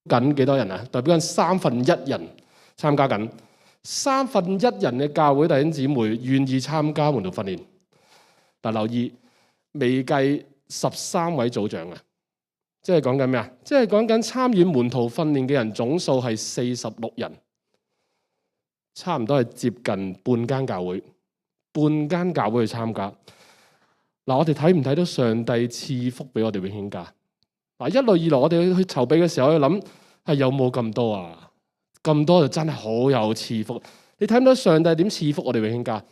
緊幾多人啊？代表緊1/3人參加緊。1/3人嘅教會弟兄姊妹願意參加門徒訓練。嗱，留意未計13位組長啊，即係講緊咩啊？即係講緊參與門徒訓練嘅人總數係46人，差唔多係接近半間教會去參加。嗱，我哋睇唔睇到上帝賜福俾我哋永興家？嗱，一路以來我哋去籌備嘅時候，我哋諗係有冇咁多啊？咁多就真係好有賜福。你睇唔到上帝點賜福我哋永興家？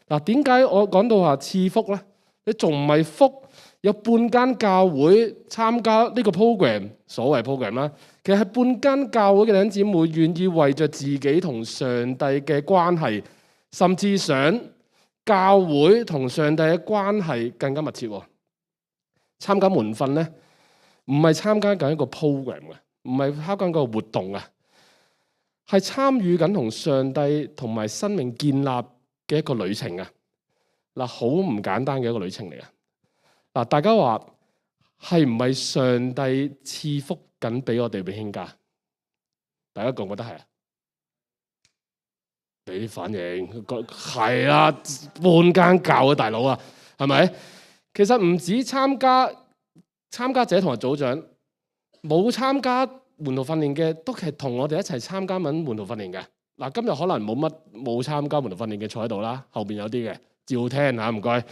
嗱，點解我講到話賜福咧？你仲唔係福？有半間教會參加呢個 program， 所謂 program 啦，其實係半間教會嘅弟兄姊妹願意為着自己同上帝嘅關係，甚至想教會同上帝嘅關係更加密切。參加門訓咧，唔係參加緊一個 program 嘅，唔係參加緊個活動啊，係參與緊同上帝同埋生命建立嘅一個旅程啊！嗱，好唔簡單嘅一個旅程嚟啊！嗱，大家話係唔係上帝賜福緊俾我哋永興家？大家覺唔覺得係啊？你啲反應係啦，半間教嘅大佬啊，係咪？其實唔止參加者同埋組長，冇參加門徒訓練嘅，都係同我哋一齊參加緊門徒訓練嘅。嗱，今日可能冇參加門徒訓練嘅坐喺度啦，後邊有啲嘅照聽嚇，唔該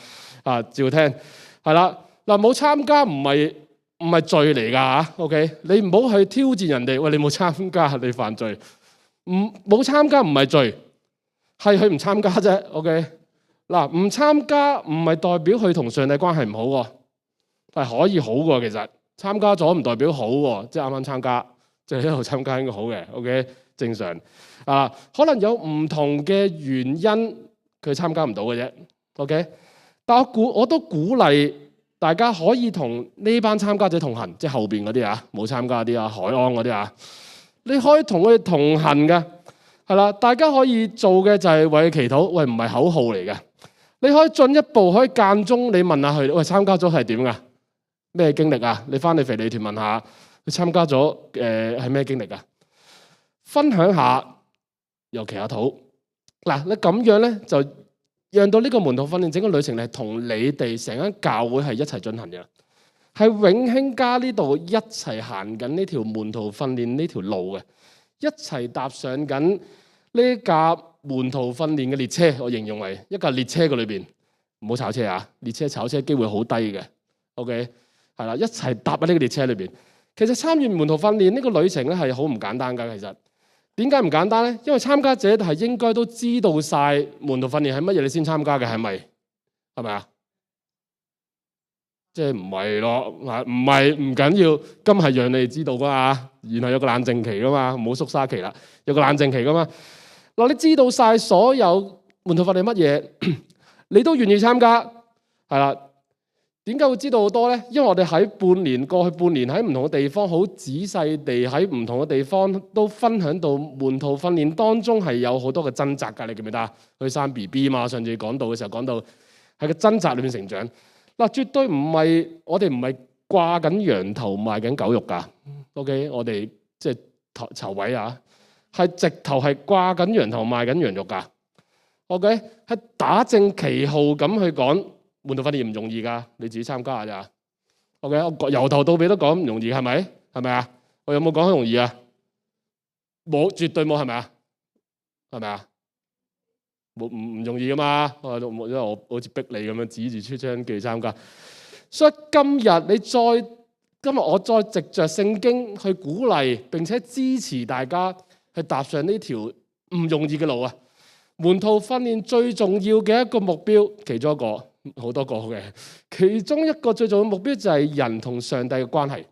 啊，照聽係啦。嗱，冇參加唔係罪嚟㗎嚇 ，OK？ 你唔好去挑戰人哋，喂，你冇參加你犯罪，冇參加唔係罪。係佢唔參加啫 ，OK？ 嗱，唔參加唔係代表佢同上帝關係唔好喎，係可以好喎。其實參加咗唔代表好喎，即係啱啱參加，即係一路參加應該好嘅 ，OK？ 正常啊，可能有唔同嘅原因佢參加唔到嘅啫 ，OK？ 但我都鼓勵大家可以同呢班參加者同行，即係後邊嗰啲啊，冇參加啲啊，海安嗰啲啊，你可以同佢哋同行嘅。係啦，大家可以做嘅就係為佢祈禱，喂，唔係口號嚟嘅。你可以進一步，可以間中你問下佢，喂，參加咗係點噶？咩經歷啊？你翻去肥利團問下，佢參加咗係咩經歷啊？分享下，又祈下禱。嗱，你咁樣咧就讓到呢個門徒訓練整個旅程係同你哋成間教會係一齊進行嘅，係永興家呢度一齊行緊呢條門徒訓練呢條路嘅。一齊搭上緊呢架門徒訓練嘅列車，我形容為一架列車嘅裏邊，唔好炒車啊！列車炒車機會好低嘅 ，OK 係啦，一齊搭喺呢個列車裏邊。其實參與門徒訓練呢個旅程咧係好唔簡單㗎。其實點解唔簡單咧？因為參加者係應該都知道晒門徒訓練係乜嘢，你先參加嘅係咪？係咪啊？即係唔係咯？唔係唔緊要，今係讓你哋知道㗎嘛。然後有個冷靜期㗎嘛，唔好縮沙期啦。有個冷靜期㗎嘛。嗱，你知道晒所有門徒訓練乜嘢，你都願意參加，係啦。點解會知道好多咧？因為我哋喺過去半年喺唔同嘅地方，好仔細地喺唔同嘅地方都分享到門徒訓練當中係有好多嘅掙扎㗎。你記唔記得啊？去生 BB 嘛，上次講到嘅時候講到喺個掙扎裏面成長。嗱，絕對唔係我哋唔係掛緊羊頭賣緊狗肉㗎。OK， 我哋即係籌位啊，係直頭係掛緊羊頭賣緊羊肉㗎。OK， 係打正旗號咁去講門徒訓練唔容易㗎，你自己參加下咋。OK， 我由頭到尾都講唔容易，係咪？係咪啊？我有冇講容易啊？冇，絕對冇，係咪啊？係咪啊？唔容易噶嘛，因為我好似逼你咁樣指住出張叫你參加，所以今日我再藉着聖經去鼓勵並且支持大家去踏上呢條唔容易嘅路啊！門徒訓練最重要嘅一個目標，其中一個好多個嘅，其中一個最重要嘅目標就係人同上帝嘅關係，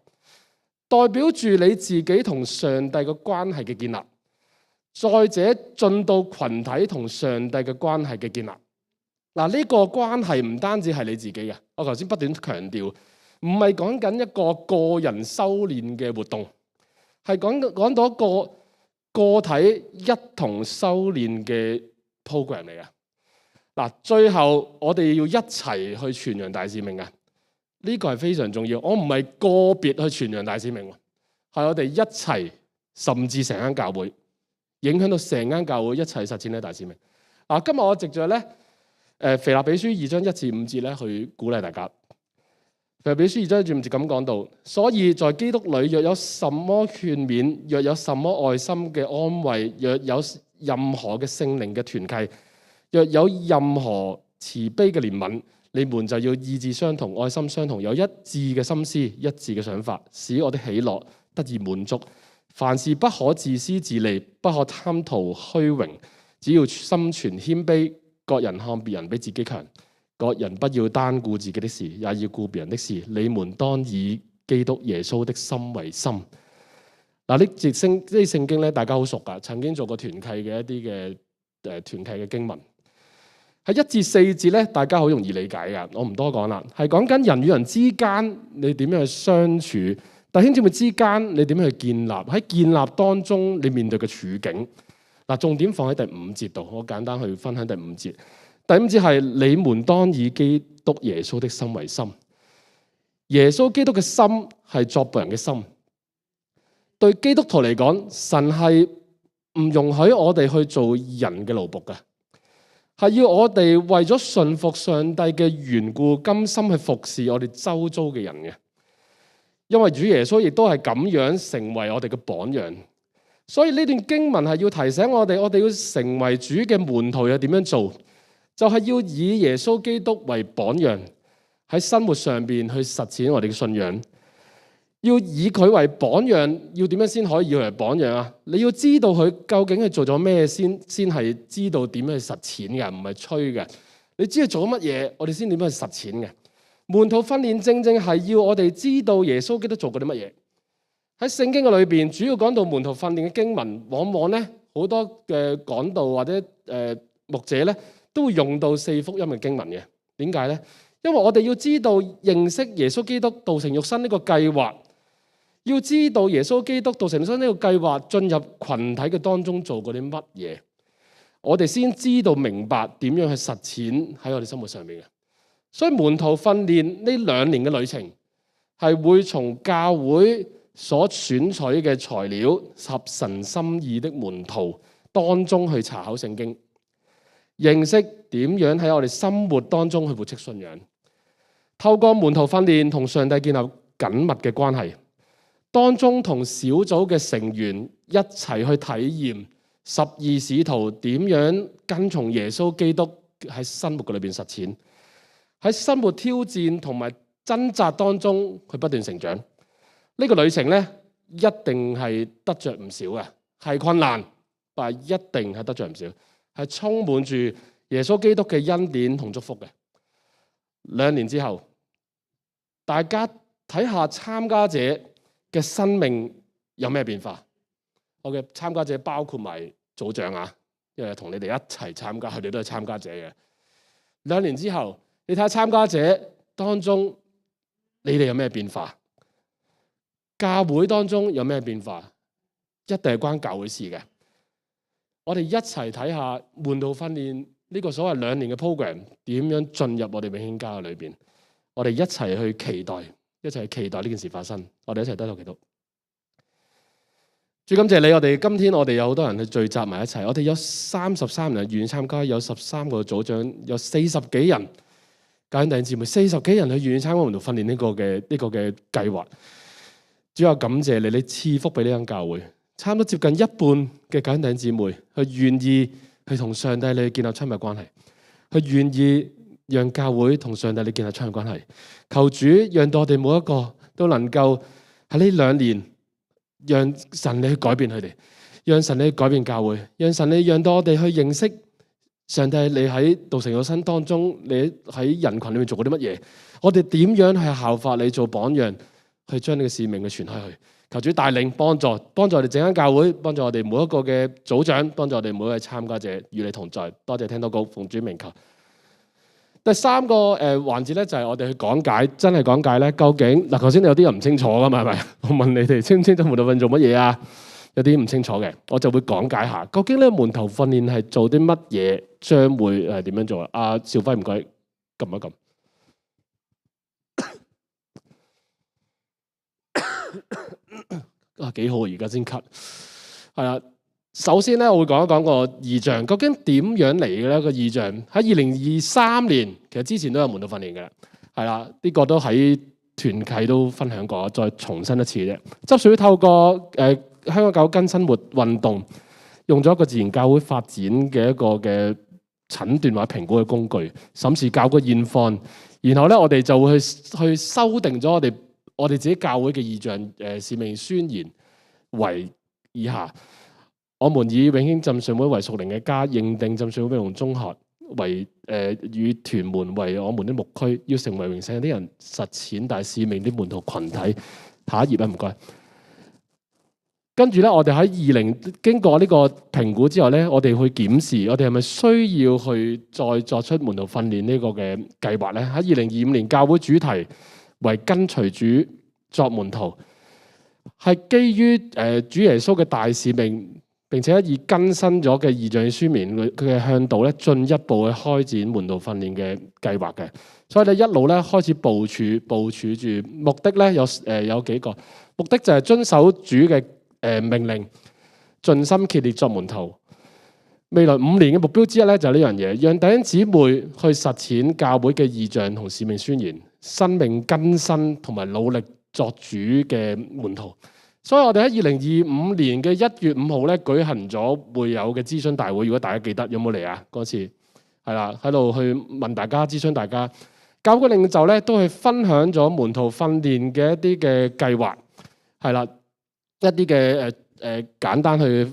代表住你自己同上帝嘅關係嘅建立。再者，進到群體同上帝嘅關係嘅建立。嗱，呢個關係唔單止係你自己嘅，我頭先不斷強調，唔係講緊一個個人修練嘅活動，係講到一個體一同修練嘅 program 嚟嘅。嗱，最後我哋要一齊去傳揚大使命嘅，呢個係非常重要。我唔係個別去傳揚大使命，係我哋一齊甚至成間教會，影響到成間教會一齊實踐呢大使命。今日我藉著咧腓立比書2章1至5節咧去鼓勵大家。腓立比書2章1至5節咁講到，所以在基督裏若有什麼勸勉，若有什麼愛心嘅安慰，若有任何嘅聖靈嘅團契，若有任何慈悲嘅憐憫，你們就要意志相同，愛心相同，有一致嘅心思，一致嘅想法，使我的喜樂得以滿足。凡事不可自私自利，不可貪圖虛榮，只要心存謙卑，各人看別人比自己強，各人不要單顧自己的事，也要顧別人的事。你們當以基督耶穌的心為心。嗱，呢節聖經咧，大家好熟噶，曾經做過團契嘅一啲嘅團契嘅經文。喺1至4節咧，大家好容易理解噶，我唔多講啦。係講緊人與人之間，你點樣去相處；弟兄姊妹之間，你點樣去建立；喺建立當中，你面對嘅處境。嗱，重點放喺第5節度，我簡單去分享第5節。第5節係你們當以基督耶穌的心為心。耶穌基督嘅心係作僕人嘅心。對基督徒嚟講，神係唔容許我哋去做人嘅奴僕嘅。係要我哋為咗順服上帝嘅緣故，甘心去服侍我哋周遭嘅人嘅。因為主耶穌亦都係咁樣成為我哋嘅榜樣，所以呢段經文係要提醒我哋，我哋要成為主嘅門徒又點樣做？就係要以耶穌基督為榜樣，喺生活上邊去實踐我哋嘅信仰。要以佢為榜樣，要點樣先可以以佢為榜樣啊？你要知道佢究竟係做咗咩先係知道點樣去實踐嘅，唔係吹嘅。你知佢做咗乜嘢，我哋先點樣去實踐嘅。門徒訓練正正係要我哋知道耶穌基督做過啲乜嘢。喺聖經嘅裏邊，主要講到門徒訓練嘅經文，往往咧好多嘅講道或者牧者咧都會用到4福音嘅經文嘅。點解咧？因為我哋要知道認識耶穌基督道成肉身呢個計劃。要知道耶穌基督道成肉身呢個計劃進入群體嘅當中做過啲乜嘢，我哋先知道明白點樣去實踐喺我哋生活上面嘅。所以門徒訓練呢2年嘅旅程係會從教會所選取嘅材料，合神心意的門徒當中去查考聖經，認識點樣喺我哋生活當中去活出信仰。透過門徒訓練同上帝建立緊密嘅關係。當中同小組嘅成員一齊去體驗12使徒點樣跟從耶穌基督喺生活嘅裏邊實踐，喺生活挑戰同埋掙扎當中去不斷成長。呢個旅程咧一定係得着唔少嘅，係困難，但係一定係得着唔少，係充滿住耶穌基督嘅恩典同祝福嘅。2年之後，大家睇下參加者嘅生命有咩變化？我嘅參加者包括埋組長啊，因為同你哋一齊參加，佢哋都係參加者嘅。2年之後，你睇下參加者當中，你哋有咩變化？教會當中有咩變化？一定係關教會事嘅。我哋一齊睇下門徒訓練呢個所謂2年嘅 program 點樣進入我哋永興家嘅裏邊。我哋一齊去期待。一齊期待呢件事發生，我哋一齊低頭祈禱。主感謝你，我哋今天我哋有好多人去聚集埋一齊，我哋有33人願意參加，有13個組長，有40幾人教緊弟兄姊妹，40幾人去願意參加門徒訓練呢個嘅計劃。主要感謝你，你賜福俾呢間教會，差唔多接近一半嘅教緊弟兄姊妹去願意去同上帝你建立親密關係，去願意讓教會同上帝你建立親密關係。求主讓到我哋每一個都能夠喺呢2年，讓神你去改變佢哋，讓神你去改變教會，讓神你讓到我哋去認識上帝你喺道成肉身當中，你喺人群裏面做過啲乜嘢，我哋點樣去效法你做榜樣，去將呢個使命去傳開去。求主帶領幫助我哋整間教會，幫助我哋每一個嘅組長，幫助我哋每一位參加者，與你同在。多謝聽禱告，奉主名求。第3個環節咧，就係我哋去講解，真係講解咧。究竟嗱，頭先有啲人唔清楚噶嘛，係咪？我問你哋清唔清楚門徒訓練做乜嘢啊？有啲唔清楚嘅，我就會講解下。究竟呢門徒訓練係做啲乜嘢？將會係點樣做啊？阿兆輝唔該，撳一撳。幾好，而家先 cut。係啦，首先咧，我會講一講個異象，究竟點樣嚟嘅咧？個異象喺2023年，其實之前都有門徒訓練嘅，係啦，呢個都喺團契都分享過，再重申一次啫。執事會透過香港教會更新活運動，用咗一個自然教會發展嘅一個嘅診斷或者評估嘅工具，審視教會現況，然後咧我哋就會去修訂咗我哋自己教會嘅異象使命宣言為以下：我們以永興浸信會為屬靈嘅家，認定浸信會美容中學為與屯門為我們的牧區，要成為榮聖啲人實踐大使命的門徒群體。下一頁啊，唔該。跟住咧，我哋喺經過呢個評估之後咧，我哋去檢視我哋係咪需要去再作出門徒訓練呢個嘅計劃咧？喺2025年教會主題為跟隨主作門徒，係基於主耶穌嘅大使命，並且以更新咗嘅異象書面佢嘅向導咧，進一步去開展門徒訓練嘅計劃嘅。所以咧一路咧開始部署住，目的咧有幾個目的，就係遵守主嘅命令，盡心竭力作門徒。未來5年嘅目標之一咧就係呢樣嘢，讓弟兄姊妹去實踐教會嘅異象同使命宣言，生命更新同埋努力作主嘅門徒。所以我哋喺2025年嘅1月5號咧舉行咗會友嘅諮詢大會。如果大家記得有冇嚟啊？嗰次係啦，喺度去問大家諮詢大家。教會領袖咧都係分享咗門徒訓練嘅一啲嘅計劃，係啦。一啲嘅簡單去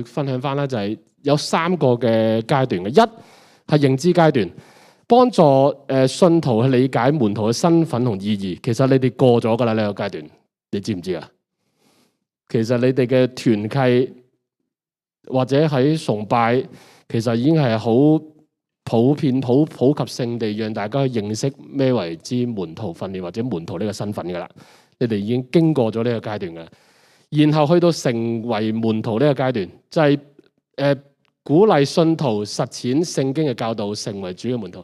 分享翻啦，就係有3個嘅階段嘅。一係認知階段，幫助信徒去理解門徒嘅身份同意義。其實你哋過咗㗎啦，呢個階段，你知唔知啊？其實你哋嘅團契或者喺崇拜，其實已經係好普遍、普及性地讓大家去認識咩為之門徒訓練或者門徒呢個身份㗎啦。你哋已經經過咗呢個階段㗎，然後去到成為門徒呢個階段，就係鼓勵信徒實踐聖經嘅教導，成為主嘅門徒。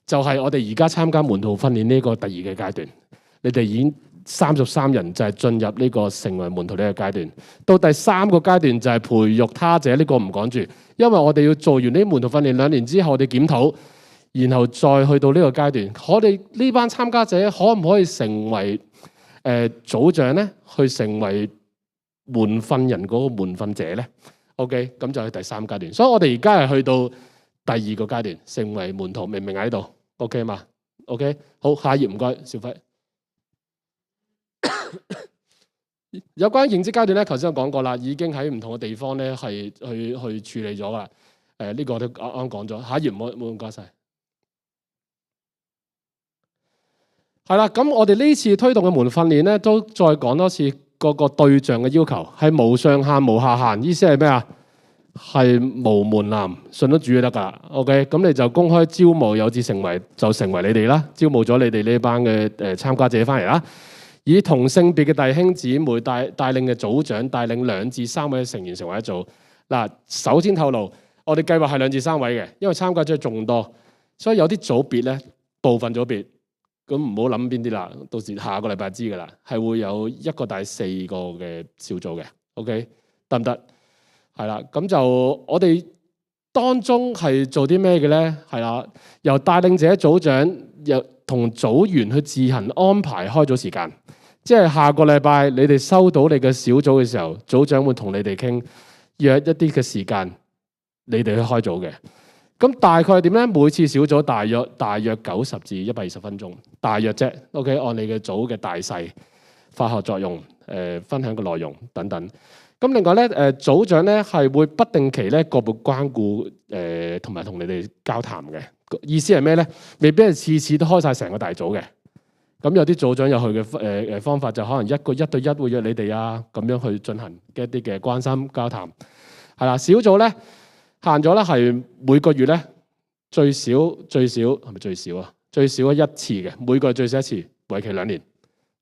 就係我哋而家參加門徒訓練呢個第2個階段。你哋已經33人就係進入呢個成為門徒呢個階段。到第3個階段就係培育他者，呢個唔講住，因為我哋要做完呢啲門徒訓練2年之後，我哋檢討，然後再去到呢個階段。我哋呢班參加者可唔可以成為組長咧，去成為門訓人嗰個門訓者咧 ？OK， 咁就係第3階段。所以我哋而家係去到第2個階段，成為門徒，明唔明喺度 ？OK 嘛 ？OK， 好，下一頁唔該，小輝。有關認知階段咧，頭先我講過啦，已經喺唔同嘅地方咧係去處理咗啦。呢個我都啱啱講咗。下一頁唔該晒。係啦，咁我哋呢次推動嘅門訓練咧，都再講多次個對象嘅要求係無上限、無下限。意思係咩啊？係無門檻，信得主就得噶。OK， 咁你就公開招募有志成為，就成為你哋啦。招募咗你哋呢班嘅參加者翻嚟啦。以同性別嘅弟兄姊妹帶領嘅組長，帶領2至3位成員成為一組。嗱，首先透露，我哋計劃係2至3位嘅，因為參加者眾多，所以有啲組別咧，部分組別。咁唔好諗邊啲啦，到時下個禮拜知噶啦，係會有1個帶4個嘅小組嘅 ，OK 得唔得？係啦，咁就我哋當中係做啲咩嘅咧？係啦，由帶領者組長又同組員去自行安排開組時間，即係下個禮拜你哋收到你嘅小組嘅時候，組長會同你哋傾約一啲嘅時間，你哋去開組嘅。咁大概點咧？每次小組大約90至120分鐘，大約啫。OK， 按你嘅組嘅大細、化學作用、分享嘅內容等等。咁另外咧，組長咧係會不定期咧個別關顧同埋同你哋交談嘅。意思係咩咧？未必係次次都開晒成個大組嘅。咁有啲組長有佢嘅方法，就可能1對1會約你哋啊，咁樣去進行一啲嘅關心交談。係啦，小組咧。限咗咧係每個月咧最少係咪最少啊？最少一次嘅，每個月最少一次，為期2年。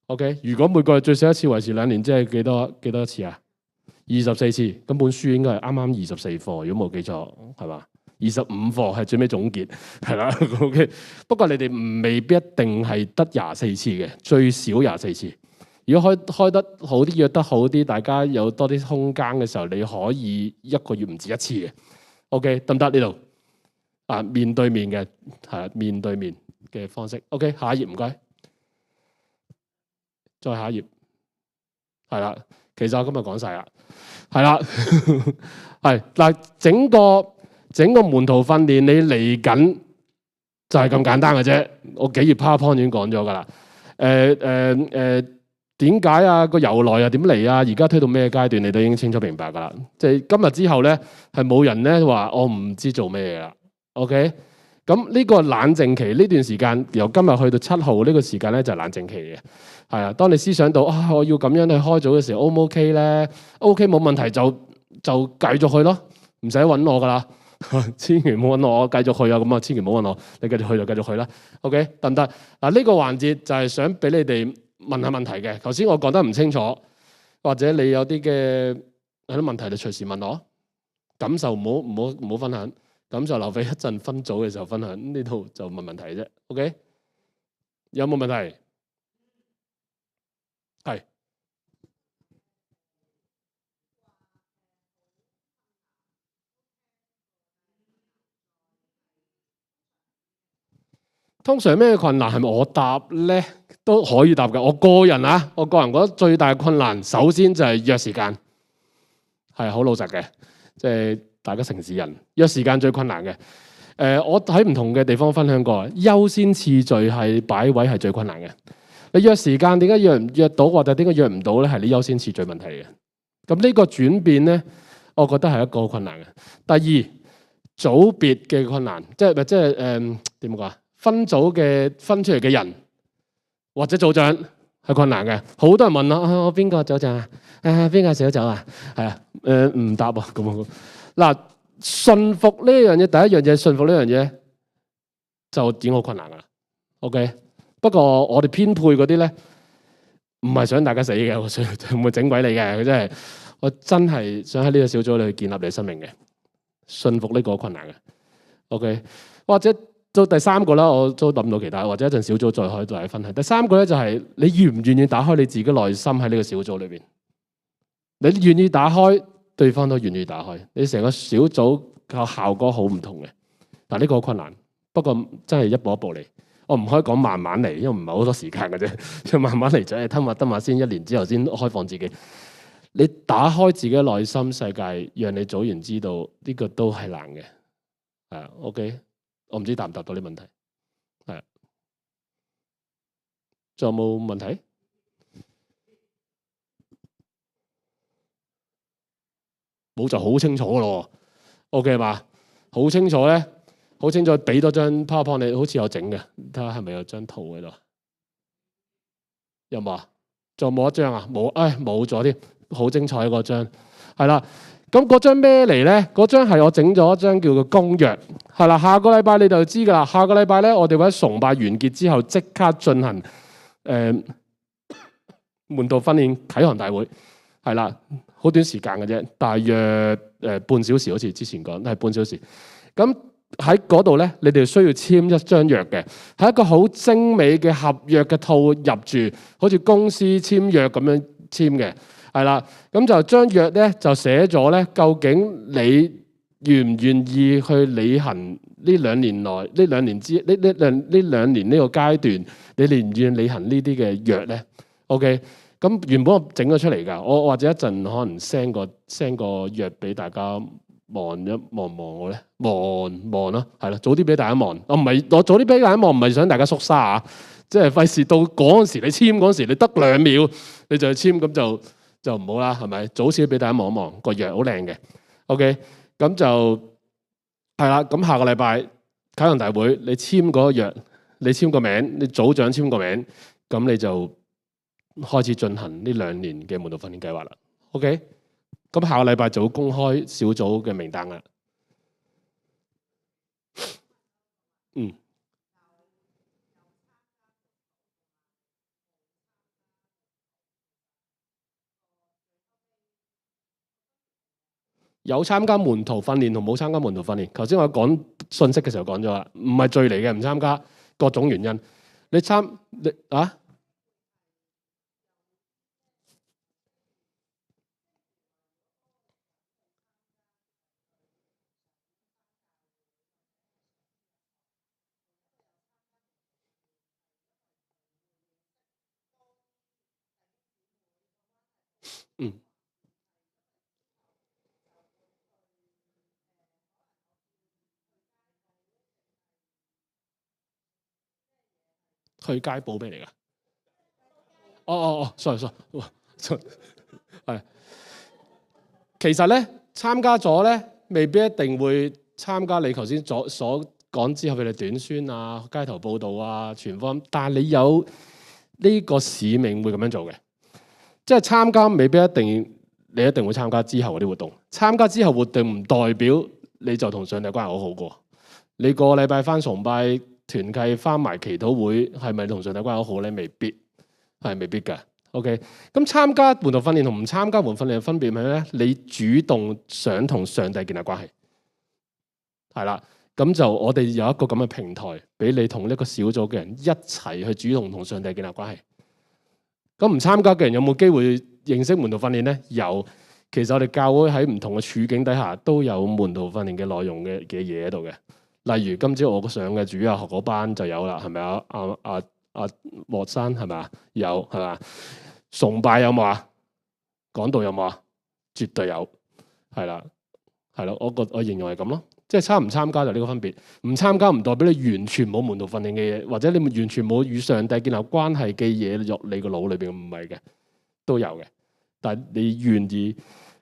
OK， 如果每個月最少一次，維持2年，即係幾多次啊？24次。咁本書應該係啱啱24課，如果冇記錯係嘛？25課係最尾總結係啦。OK， 不過你哋未必一定係得24次嘅，最少24次。如果開得好啲，約得好啲，大家有多啲空間嘅時候，你可以一個月唔止一次嘅。OK， 得唔得呢度？啊，面對面嘅係面對面嘅方式。OK， 下一頁唔該，再下一頁係啦。其實我今日講晒啦，係啦，係嗱，整個門徒訓練，你嚟緊就係咁簡單嘅啫。我幾頁 PowerPoint 已經講咗㗎啦。點解啊？個由來啊點嚟啊？而家推到咩階段，你都已經清楚明白㗎啦。即係今日之後咧，係冇人咧話我唔知做咩㗎啦。OK，咁呢個冷靜期呢段時間，由今日去到7號呢個時間咧，就係冷靜期嘅。係啊，當你思想到啊，我要咁樣去開組嘅時候 ，O 唔 OK 咧 ？OK 冇問題就繼續去咯，唔使揾我㗎啦。千祈唔好揾我，我繼續去啊！咁啊，千祈唔好揾我，你繼續去就繼續去啦。OK， 得唔得？嗱，呢個環節就係想俾你哋問下問題嘅。頭先我講得唔清楚，或者你有啲嘅有啲問題，你隨時問我。感受唔好分享，感受留俾一陣分組嘅時候分享。呢度就問問題啫。OK， 有冇問題？係。通常咩困難係咪我答咧都可以答嘅？我個人覺得最大嘅困難，首先就係約時間，係好老實嘅，即係大家城市人約時間最困難嘅。我喺唔同嘅地方分享過，優先次序係擺位係最困難嘅。你約時間點解約到或者點解約唔到咧？係你優先次序問題嘅。咁呢個轉變咧，我覺得係一個困難嘅。第二，組別嘅困難，即係點講啊？分組嘅分出嚟嘅人或者組長係困難嘅，好多人問我邊個組長啊？邊個小組啊？係啊，唔答啊咁。嗱，順服呢樣嘢，第一樣嘢順服呢樣嘢就點好困難噶啦。OK， 不過我哋編配嗰啲咧，唔係想大家死嘅，我唔會整鬼你嘅，我真係想喺呢個小組裏去建立你生命嘅。順服呢個困難嘅。OK， 或者。到第三個啦，我都諗到其他，或者一陣小組再可以再分享。第三個咧就係你願唔願意打開你自己內心喺呢個小組裏邊？你願意打開，對方都願意打開，你成個小組個效果好唔同嘅。但呢個好困難，不過真係一步一步嚟。我唔可以講慢慢嚟，因為唔係好多時間嘅啫。即係慢慢嚟，就係得下先，1年之後先開放自己。你打開自己內心世界，讓你組員知道呢個都係難嘅。係 OK。我唔知答唔答到呢問題，係，仲有冇問題？冇就好清楚咯 ，OK 嘛？好清楚咧，好清楚，俾多張 PowerPoint 你，好似有整嘅，睇下係咪有張圖喺度？有冇啊？仲有冇一張啊？冇，冇咗添，好精彩嗰張，係啦。咁嗰張咩嚟咧？嗰張係我整咗一張叫做公約，係啦。下個禮拜你就知㗎啦。下個禮拜咧，我哋會喺崇拜完結之後即刻進行門徒訓練啟航大會，係啦，好短時間嘅啫，大約半小時，好似之前講係半小時。咁喺嗰度咧，你哋需要簽一張約嘅，係一個好精美嘅合約嘅套入住，好似公司簽約咁樣簽嘅。係啦，咁就將約咧就寫咗咧，究竟你願唔願意去履行呢兩年內呢兩年呢個階段，你願唔願意履行呢啲嘅約咧 ？OK， 咁原本我整咗出嚟㗎，我或者一陣可能 send 個約俾大家望我咧，望咯，係啦，早啲俾大家望。我早啲俾大家望，唔係想大家縮沙啊，即係費事到嗰陣時你簽嗰陣時，你得2秒你就去簽，咁就唔好啦，係咪？早啲俾大家望一望個約好靚嘅 ，OK， 咁就係啦。咁下個禮拜啟航大會，你簽嗰個約，你簽個名，你組長簽個名，咁你就開始進行呢2年嘅門徒訓練計劃啦。OK， 咁下個禮拜就會公開小組嘅名單啦。有參加門徒訓練同冇參加門徒訓練，頭先我講信息嘅時候講咗啦，唔係罪嚟嘅，唔參加各種原因。你嗯。去街補俾你㗎？哦，sorry，係。其實咧，參加咗咧，未必一定會參加你頭先所講之後佢哋短宣啊、街頭報導啊、傳福音，但係你有呢個使命會咁樣做嘅，即係參加未必一定你一定會參加之後嗰啲活動。參加之後活動唔代表你就同上帝關係好好過。你個禮拜翻崇拜團契翻埋祈禱會，係咪同上帝關係好好咧？未必係未必㗎。OK，咁參加門徒訓練同唔參加門徒訓練嘅分別係咩咧？你主動想同上帝建立關係，係啦，咁就我哋有一個咁嘅平台，俾你同一個小組嘅人一齊去主動同上帝建立關係。咁唔參加嘅人有冇機會認識門徒訓練咧？有，其實我哋教會喺唔同嘅處境底下都有門徒訓練嘅內容嘅嘢喺度嘅。例如今朝我上嘅主日學嗰班就有啦，係咪啊？莫生係咪啊？有係嘛？崇拜有冇啊？講道有冇啊？絕對有，係啦，係咯。我形容係咁咯，即係參唔參加就呢個分別。唔參加唔代表你完全冇門徒訓練嘅嘢，或者你完全冇與上帝建立關係嘅嘢入你個腦裏邊，唔係嘅，都有嘅。但係你願意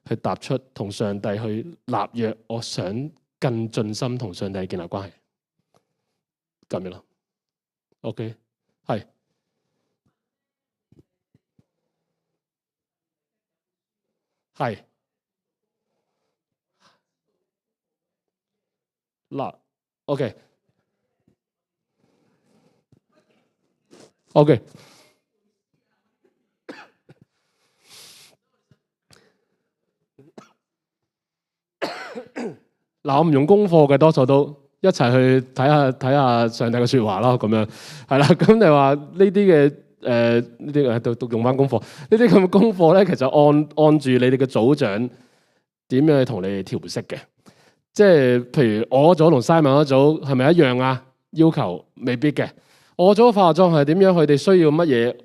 去踏出同上帝去立約，我想更盡心同上帝建立關係，咁樣咯。OK， 係。係嗱，OK，嗱，我唔用功課嘅，多數都一齊去睇下上帝嘅説話咯，咁樣係啦。咁你話呢啲嘅呢啲都用翻功課，呢啲咁嘅功課咧，其實按住你哋嘅組長點樣去同你哋調適嘅。即係譬如我組同 Simon 嗰組係咪一樣啊？要求未必嘅。我組化妝係點樣？佢哋需要乜嘢，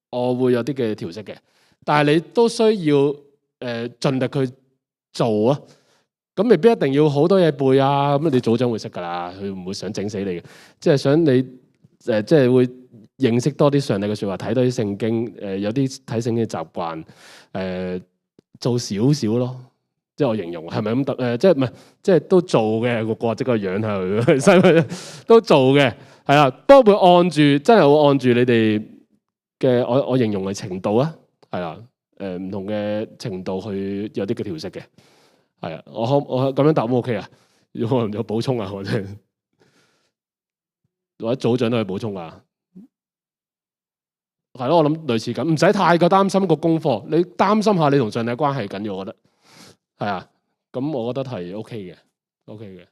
我會有啲嘅調適嘅。但係你都需要盡力去做啊。咁未必一定要好多嘢背啊。咁你組長會識㗎啦，佢唔會想整死你嘅。即係想你即係會認識多啲上帝嘅説話，睇多啲聖經。有啲睇聖經嘅習慣，做少少咯。即係我形容係咪咁得？即係唔係？即係都做嘅，個即個樣喺度，細蚊都做嘅，係啦。不過會按住，真係會按住你哋嘅我形容嘅程度啊，係啦。唔同嘅程度去有啲嘅調適嘅，係啊。我咁樣答都 OK 啊？有補充啊？或者組長都可以補充啊？係咯，我諗類似咁，唔使太過擔心個功課。你擔心下你同上帝關係緊要，我覺得。係啊，咁我覺得係 OK 嘅，OK 嘅，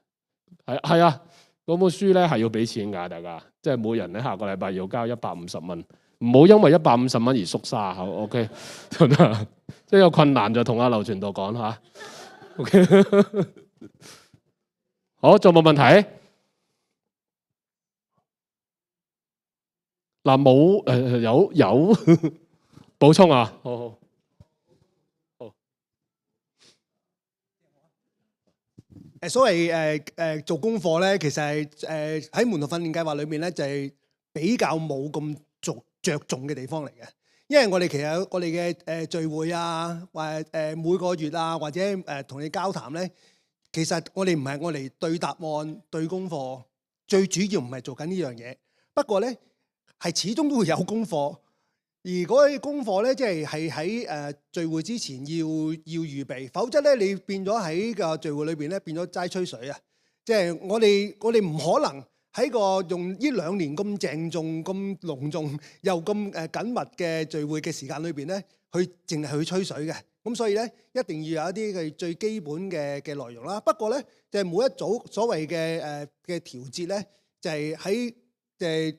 係啊，嗰本書咧係要俾錢㗎，大家，即係每人咧下個禮拜要交150蚊，唔好因為150蚊而縮沙口 ，OK， 得唔得？即係有困難就同阿劉傳道講嚇 ，OK， 好，仲有冇問題？嗱，冇有補充啊，好。所謂做功課咧，其實係喺門徒訓練計劃裏面咧，就係比較冇咁着重嘅地方嚟嘅。因為我哋其實我哋嘅聚會啊，或每個月啊，或者同你交談咧，其實我哋唔係我哋對答案、對功課，最主要唔係做緊呢樣嘢。不過咧，係始終都會有功課。而嗰啲功課咧，即係喺聚會之前要預備，否則咧你變咗喺個聚會裏邊咧變咗齋吹水啊！即係我哋唔可能喺個用呢2年咁鄭重、咁隆重又咁緊密嘅聚會嘅時間裏邊咧，去淨係去吹水嘅。咁所以咧，一定要有一啲嘅最基本嘅內容啦。不過咧，就係每一組所謂嘅調節咧，就係喺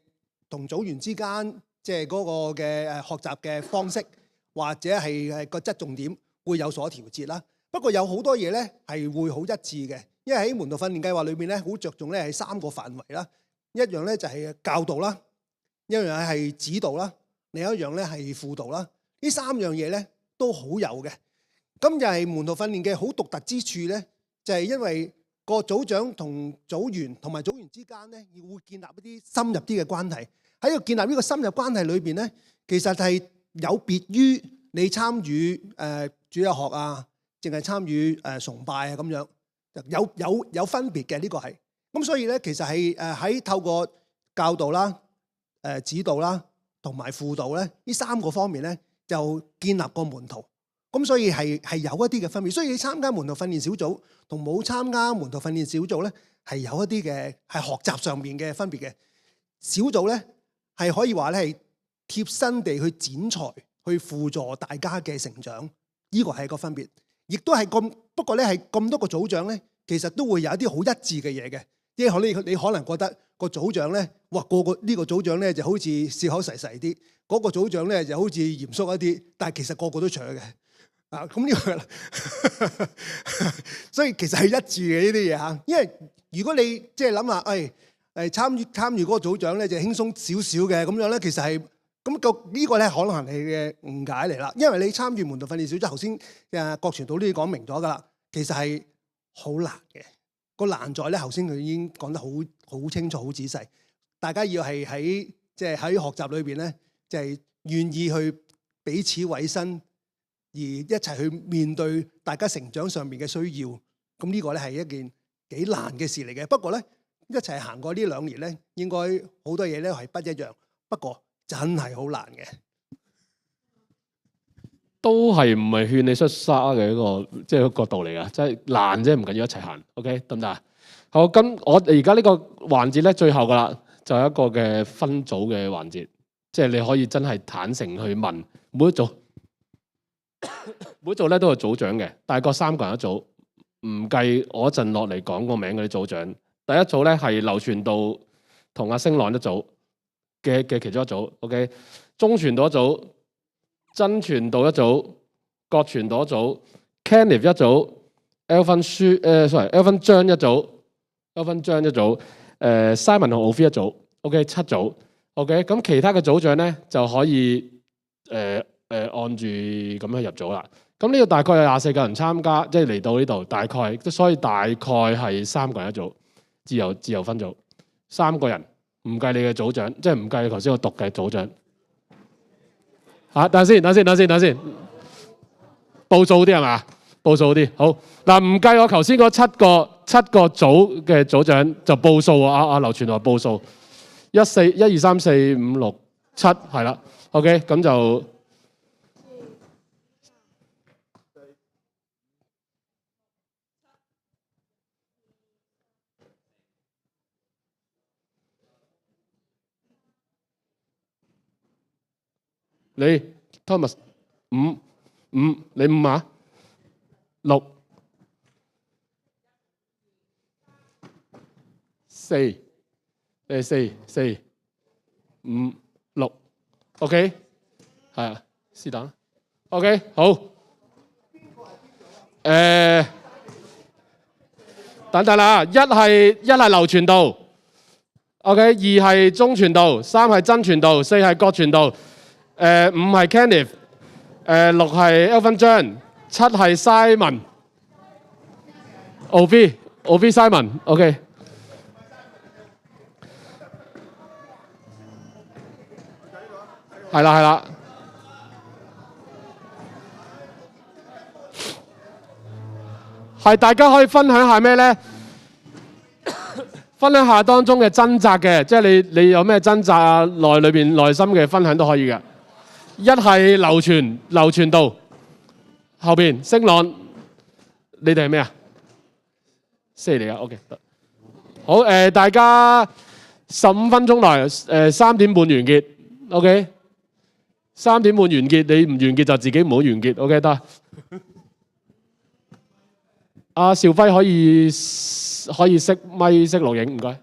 同組員之間。即係嗰個嘅學習嘅方式，或者係個側重點會有所調節啦。不過有好多嘢咧係會好一致嘅，因為喺門徒訓練計劃裏邊咧，好着重咧係3個範圍啦。一樣咧就係教導啦，一樣係指導啦，另一樣咧係輔導啦。呢3樣嘢咧都好有嘅。咁又係門徒訓練嘅好獨特之處咧，就係因為個組長同組員同埋組員之間咧，要會建立一啲深入啲嘅關係。喺個建立呢個深入關係裏邊咧，其實係有別於你參與主日學啊，淨係參與崇拜啊咁樣，有分別嘅呢個係。咁所以咧，其實係喺透過教導啦、指導啦同埋輔導咧，呢三個方面咧，就建立個門徒。咁所以係有一啲嘅分別。所以你參加門徒訓練小組同冇參加門徒訓練小組咧，係有一啲嘅係學習上面嘅分別嘅。小組咧係可以話咧係貼身地去剪裁，去輔助大家嘅成長。呢個係個分別，亦都係咁。不過咧係咁多個組長咧，其實都會有一啲好一致嘅嘢嘅。因為你可能覺得個組長咧，哇個呢個組長咧就好似笑口噬噬啲，嗰個組長咧就好似嚴肅一啲，但係其實個個都搶嘅。咁呢個，所以其實係一致嘅呢啲嘢嚇。因為如果你即係諗下，參與嗰個組長咧就輕鬆少少嘅咁樣咧，其實係咁呢個咧可能係你嘅誤解嚟啦。因為你參與門徒訓練小組，頭先郭傳道都已經講明咗噶啦，其實係好難嘅。個難在咧，頭先佢已經講得好清楚、好仔細。大家要係喺學習裏邊咧，就係願意去彼此委身，而一齊去面對大家成長上面嘅需要。咁呢個咧係一件幾難嘅事嚟嘅。不過咧，一齊行過呢2年咧，應該好多嘢咧係不一樣。不過真係好難嘅。都係唔係勸你出沙嘅一個即係角度嚟㗎，即係難啫，唔緊要一齊行 ，OK 得唔得啊？好，咁我哋而家呢個環節咧，最後㗎啦，就係一個嘅分組嘅環節，即係你可以真係坦誠去問每一組，每一組咧都有組長嘅，大概3個人一組，唔計我一陣落嚟講個名嗰啲組長。第一組咧係劉傳道同阿星朗一組嘅其中一組 ，OK， 中傳道一組。真傳道一組，郭傳道一組 ，Kenneth 一組 ，Elvin 張一組 ，Elvin 張一組，Simon 同 Ophie 一組 ，OK 7組 ，OK 咁其他嘅組長咧就可以按住咁樣入組啦。咁呢個大概有24個人參加，即係嚟到呢度大概，所以大概係3個人一組，自由分組，3個人，唔計你嘅組長，即係唔計頭先我讀嘅組長。等先，報數啲係嘛？報數啲好嗱，唔計我頭先嗰7個組嘅組長就報數啊！劉傳道報數1、2、3、4、5、6、7係啦。OK， 咁就你 Thomas 5，你5啊？6、4，你4、5、6 ，OK， 係啊，是但 ，OK， 好。等等啦，一係劉傳道 ，OK， 2係中傳道，3係真傳道，4係郭傳道。5係 Kenneth， 6係 Elvin John， 7係 Simon，Ophie Simon，OK， 係啦，係大家可以分享下咩咧？分享下當中嘅掙扎嘅，即係你有咩掙扎啊？內心嘅分享都可以嘅。一係劉傳道，後邊星朗，你哋係咩啊？4嚟㗎 ，OK 得。好大家15分鐘內3點半完結 ，OK。3點半完結，你唔完結就自己唔好完結 ，OK 得。阿兆輝可以熄咪熄錄影，唔該。